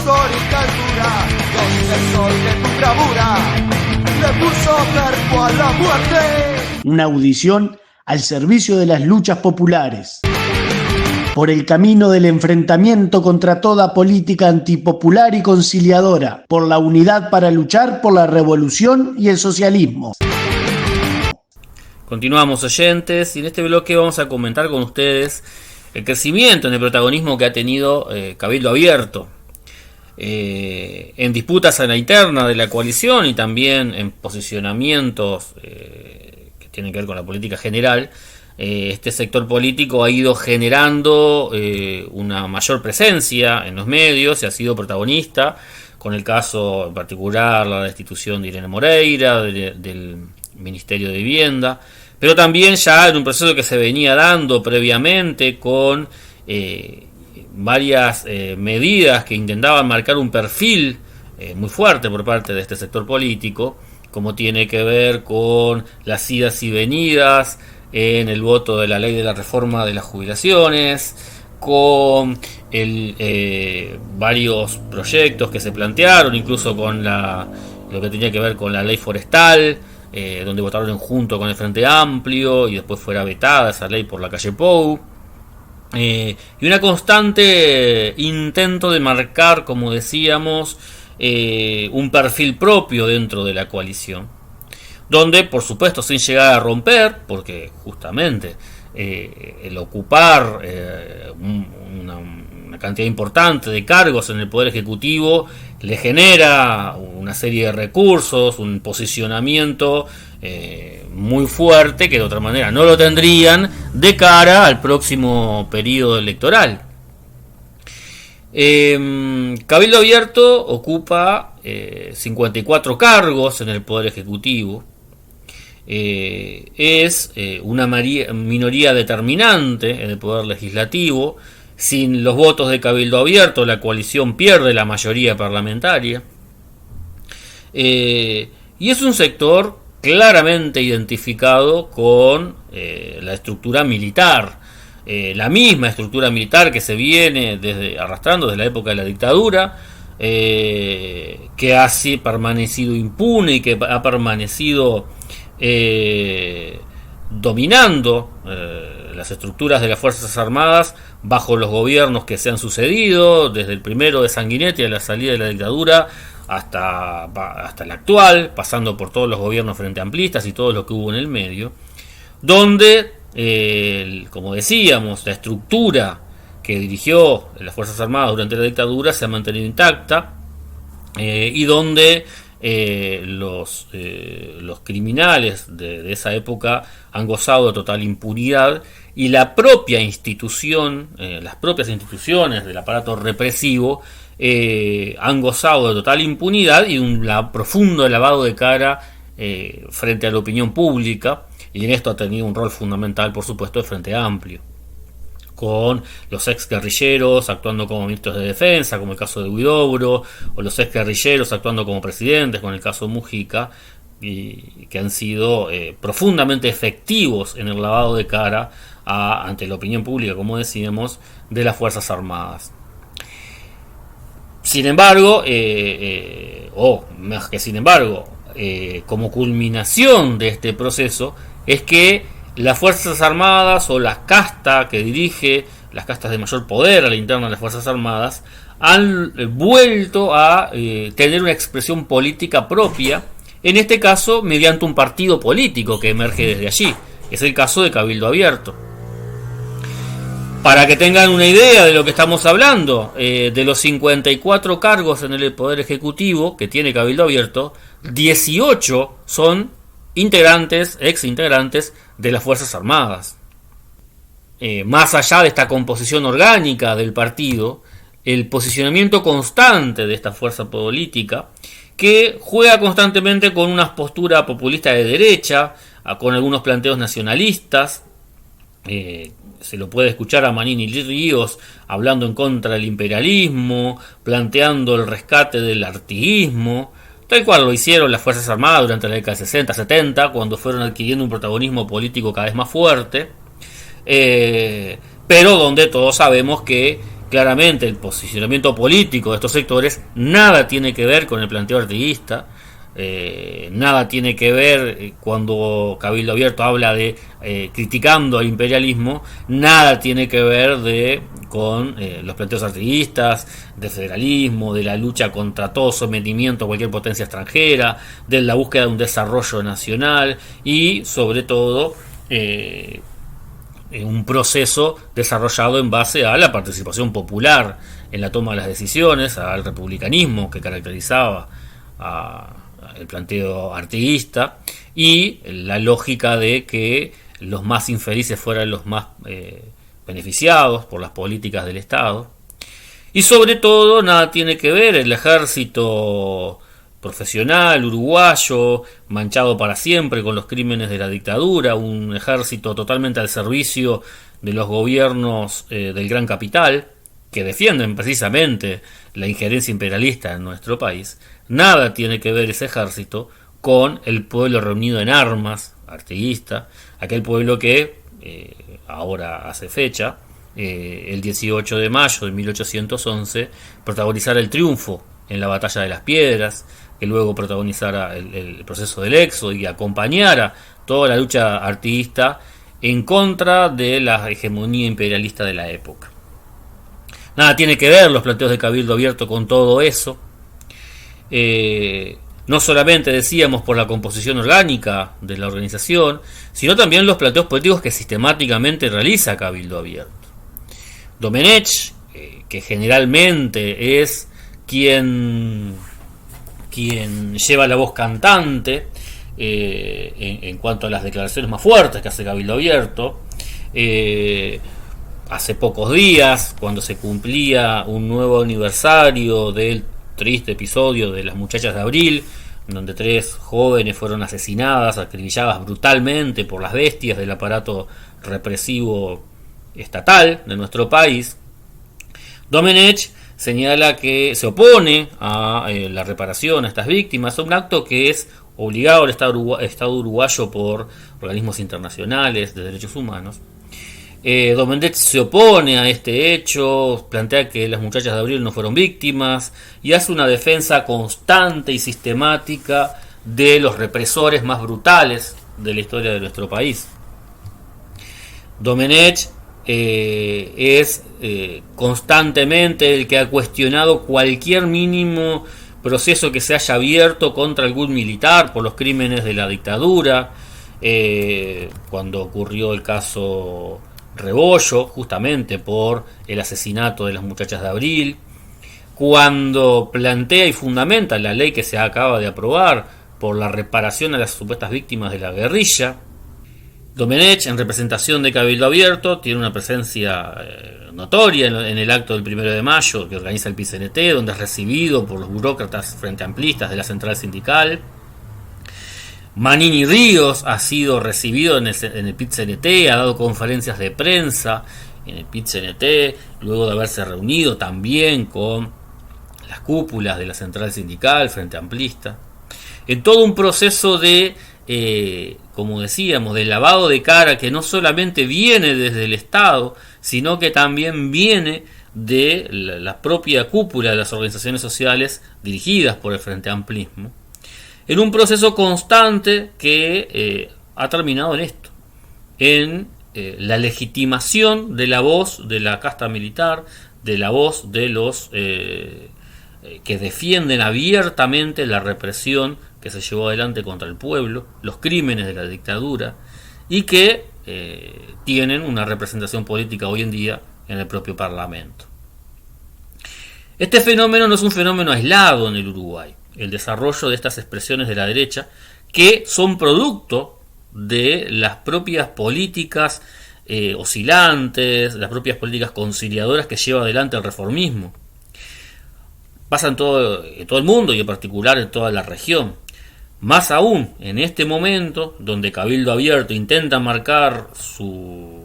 histórica altura, donde el sol de tu bravura le puso cuerpo a la muerte. Una audición al servicio de las luchas populares, por el camino del enfrentamiento contra toda política antipopular y conciliadora, por la unidad para luchar por la revolución y el socialismo. Continuamos, oyentes, y en este bloque vamos a comentar con ustedes el crecimiento en el protagonismo que ha tenido Cabildo Abierto en disputas a la interna de la coalición y también en posicionamientos que tienen que ver con la política general. Este sector político ha ido generando una mayor presencia en los medios y ha sido protagonista, con el caso en particular la destitución de Irene Moreira del Ministerio de Vivienda, pero también ya en un proceso que se venía dando previamente con varias medidas que intentaban marcar un perfil muy fuerte por parte de este sector político, como tiene que ver con las idas y venidas en el voto de la ley de la reforma de las jubilaciones, con varios proyectos que se plantearon, incluso con lo que tenía que ver con la ley forestal, donde votaron junto con el Frente Amplio y después fuera vetada esa ley por la calle Pou, y una constante intento de marcar, como decíamos, un perfil propio dentro de la coalición, donde por supuesto sin llegar a romper, porque justamente el ocupar una cantidad importante de cargos en el Poder Ejecutivo le genera una serie de recursos, un posicionamiento muy fuerte que de otra manera no lo tendrían de cara al próximo periodo electoral. Cabildo Abierto ocupa 54 cargos en el Poder Ejecutivo. Es una minoría determinante en el Poder Legislativo. Sin los votos de Cabildo Abierto, la coalición pierde la mayoría parlamentaria. Y es un sector claramente identificado con la estructura militar. La misma estructura militar que se viene arrastrando desde la época de la dictadura, que ha permanecido impune y que ha permanecido dominando las estructuras de las Fuerzas Armadas bajo los gobiernos que se han sucedido, desde el primero de Sanguinetti a la salida de la dictadura hasta el actual, pasando por todos los gobiernos frente amplistas y todo lo que hubo en el medio, donde, como decíamos, la estructura que dirigió las Fuerzas Armadas durante la dictadura se ha mantenido intacta, y donde los criminales de esa época han gozado de total impunidad, y la propia institución, las propias instituciones del aparato represivo han gozado de total impunidad y un profundo lavado de cara frente a la opinión pública, y en esto ha tenido un rol fundamental, por supuesto, el Frente Amplio, con los ex guerrilleros actuando como ministros de defensa, como el caso de Huidobro, o los ex guerrilleros actuando como presidentes, con el caso Mujica, y que han sido profundamente efectivos en el lavado de cara ante la opinión pública, como decíamos, de las Fuerzas Armadas. Sin embargo, como culminación de este proceso, es que las Fuerzas Armadas, o la casta que dirige, las castas de mayor poder a la interna de las Fuerzas Armadas, han vuelto a tener una expresión política propia, en este caso mediante un partido político que emerge desde allí. Es el caso de Cabildo Abierto. Para que tengan una idea de lo que estamos hablando, de los 54 cargos en el Poder Ejecutivo que tiene Cabildo Abierto, 18 son ex integrantes de las Fuerzas Armadas. Más allá de esta composición orgánica del partido, el posicionamiento constante de esta fuerza política, que juega constantemente con una postura populista de derecha, con algunos planteos nacionalistas. Se lo puede escuchar a Manini Ríos hablando en contra del imperialismo, planteando el rescate del artiguismo, tal cual lo hicieron las Fuerzas Armadas durante la década de 60-70, cuando fueron adquiriendo un protagonismo político cada vez más fuerte, pero donde todos sabemos que claramente el posicionamiento político de estos sectores nada tiene que ver con el planteo artiguista. Nada tiene que ver cuando Cabildo Abierto habla de criticando al imperialismo, nada tiene que ver con los planteos artiguistas, del federalismo, de la lucha contra todo sometimiento a cualquier potencia extranjera, de la búsqueda de un desarrollo nacional y sobre todo un proceso desarrollado en base a la participación popular en la toma de las decisiones, al republicanismo que caracterizaba el planteo artiguista y la lógica de que los más infelices fueran los más beneficiados por las políticas del Estado. Y sobre todo nada tiene que ver el ejército profesional uruguayo, manchado para siempre con los crímenes de la dictadura, un ejército totalmente al servicio de los gobiernos del gran capital, que defienden precisamente la injerencia imperialista en nuestro país. Nada tiene que ver ese ejército con el pueblo reunido en armas, artiguista, aquel pueblo que ahora hace fecha, el 18 de mayo de 1811, protagonizara el triunfo en la batalla de las Piedras, que luego protagonizara el proceso del éxodo y acompañara toda la lucha artiguista en contra de la hegemonía imperialista de la época. Nada tiene que ver los planteos de Cabildo Abierto con todo eso. No solamente decíamos por la composición orgánica de la organización, sino también los planteos políticos que sistemáticamente realiza Cabildo Abierto. Domenech, que generalmente es quien lleva la voz cantante en cuanto a las declaraciones más fuertes que hace Cabildo Abierto, hace pocos días, cuando se cumplía un nuevo aniversario del triste episodio de las muchachas de abril, donde 3 jóvenes fueron asesinadas, acribilladas brutalmente por las bestias del aparato represivo estatal de nuestro país, Domenech señala que se opone a la reparación a estas víctimas, un acto que es obligado al Estado uruguayo por organismos internacionales de derechos humanos. Domenech se opone a este hecho, plantea que las muchachas de abril no fueron víctimas y hace una defensa constante y sistemática de los represores más brutales de la historia de nuestro país. Domenech es constantemente el que ha cuestionado cualquier mínimo proceso que se haya abierto contra algún militar por los crímenes de la dictadura, cuando ocurrió el caso Rebollo, justamente por el asesinato de las muchachas de abril, cuando plantea y fundamenta la ley que se acaba de aprobar por la reparación a las supuestas víctimas de la guerrilla. Domenech, en representación de Cabildo Abierto, tiene una presencia notoria en el acto del 1 de mayo que organiza el PIT-CNT, donde es recibido por los burócratas frente amplistas de la central sindical. Manini Ríos ha sido recibido en el PIT-CNT, ha dado conferencias de prensa en el PIT-CNT, luego de haberse reunido también con las cúpulas de la central sindical frente amplista, en todo un proceso de, como decíamos, de lavado de cara que no solamente viene desde el Estado, sino que también viene de la propia cúpula de las organizaciones sociales dirigidas por el Frente Amplismo, en un proceso constante que ha terminado en esto, en la legitimación de la voz de la casta militar, de la voz de los que defienden abiertamente la represión que se llevó adelante contra el pueblo, los crímenes de la dictadura, y que tienen una representación política hoy en día en el propio Parlamento. Este fenómeno no es un fenómeno aislado en el Uruguay. El desarrollo de estas expresiones de la derecha, que son producto de las propias políticas oscilantes, las propias políticas conciliadoras que lleva adelante el reformismo. Pasa en todo el mundo y en particular en toda la región. Más aún en este momento, donde Cabildo Abierto intenta marcar su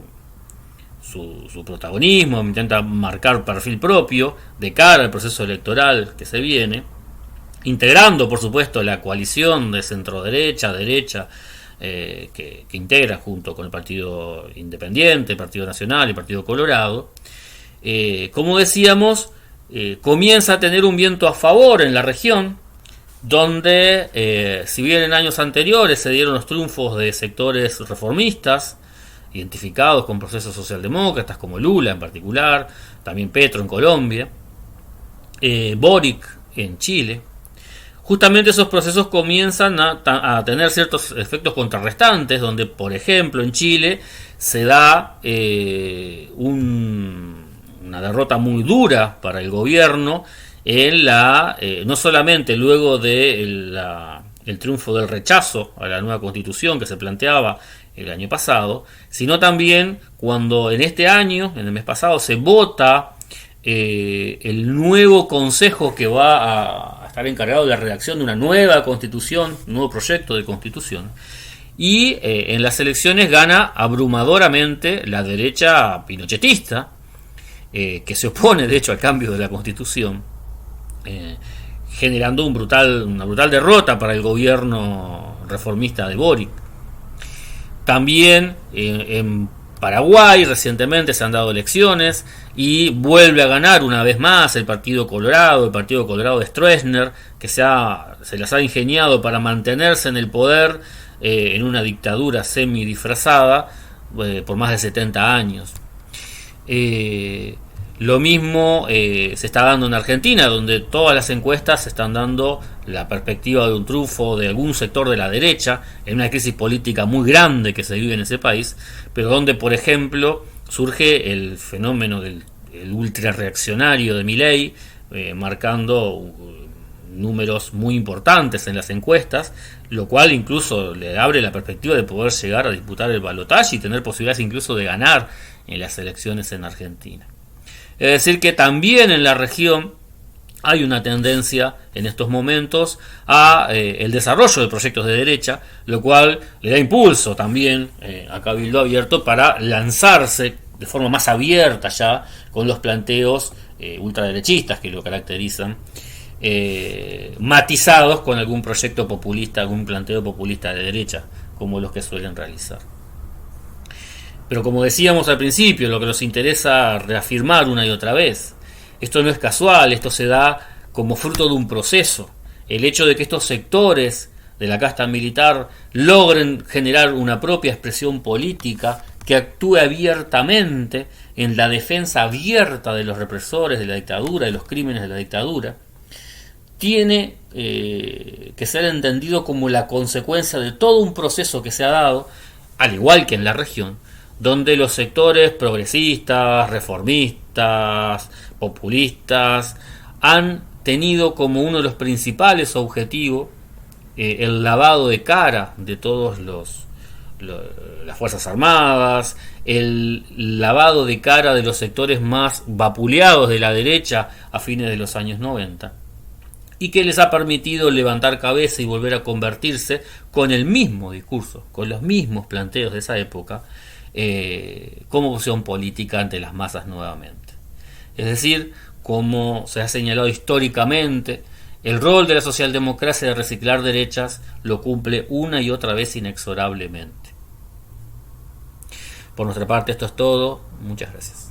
protagonismo, intenta marcar perfil propio de cara al proceso electoral que se viene, integrando por supuesto la coalición de centro-derecha, derecha, que integra junto con el Partido Independiente, el Partido Nacional y el Partido Colorado. como decíamos, comienza a tener un viento a favor en la región, donde si bien en años anteriores se dieron los triunfos de sectores reformistas, identificados con procesos socialdemócratas como Lula en particular, también Petro en Colombia, Boric en Chile, justamente esos procesos comienzan a tener ciertos efectos contrarrestantes, donde por ejemplo en Chile se da una derrota muy dura para el gobierno en no solamente luego de el triunfo del rechazo a la nueva constitución que se planteaba el año pasado, sino también cuando en este año, en el mes pasado, se vota el nuevo consejo que va a estar encargado de la redacción de una nueva constitución, un nuevo proyecto de constitución, y en las elecciones gana abrumadoramente la derecha pinochetista, que se opone de hecho al cambio de la constitución, generando una brutal derrota para el gobierno reformista de Boric. También en Paraguay recientemente se han dado elecciones y vuelve a ganar una vez más el Partido Colorado de Stroessner, que se las ha ingeniado para mantenerse en el poder en una dictadura semi disfrazada por más de 70 años. Lo mismo se está dando en Argentina, donde todas las encuestas están dando la perspectiva de un triunfo de algún sector de la derecha, en una crisis política muy grande que se vive en ese país, pero donde, por ejemplo, surge el fenómeno del ultrarreaccionario de Milei, marcando números muy importantes en las encuestas, lo cual incluso le abre la perspectiva de poder llegar a disputar el balotaje y tener posibilidades incluso de ganar en las elecciones en Argentina. Es decir, que también en la región hay una tendencia en estos momentos a el desarrollo de proyectos de derecha, lo cual le da impulso también a Cabildo Abierto para lanzarse de forma más abierta ya con los planteos ultraderechistas que lo caracterizan, matizados con algún proyecto populista, algún planteo populista de derecha, como los que suelen realizar. Pero como decíamos al principio, lo que nos interesa reafirmar una y otra vez, esto no es casual, esto se da como fruto de un proceso. El hecho de que estos sectores de la casta militar logren generar una propia expresión política que actúe abiertamente en la defensa abierta de los represores de la dictadura, de los crímenes de la dictadura, tiene que ser entendido como la consecuencia de todo un proceso que se ha dado, al igual que en la región, donde los sectores progresistas, reformistas, populistas han tenido como uno de los principales objetivos el lavado de cara de todos las Fuerzas Armadas, el lavado de cara de los sectores más vapuleados de la derecha a fines de los años 90, y que les ha permitido levantar cabeza y volver a convertirse con el mismo discurso, con los mismos planteos de esa época, como opción política ante las masas nuevamente. Es decir, como se ha señalado históricamente, el rol de la socialdemocracia de reciclar derechas lo cumple una y otra vez inexorablemente. Por nuestra parte esto es todo, muchas gracias.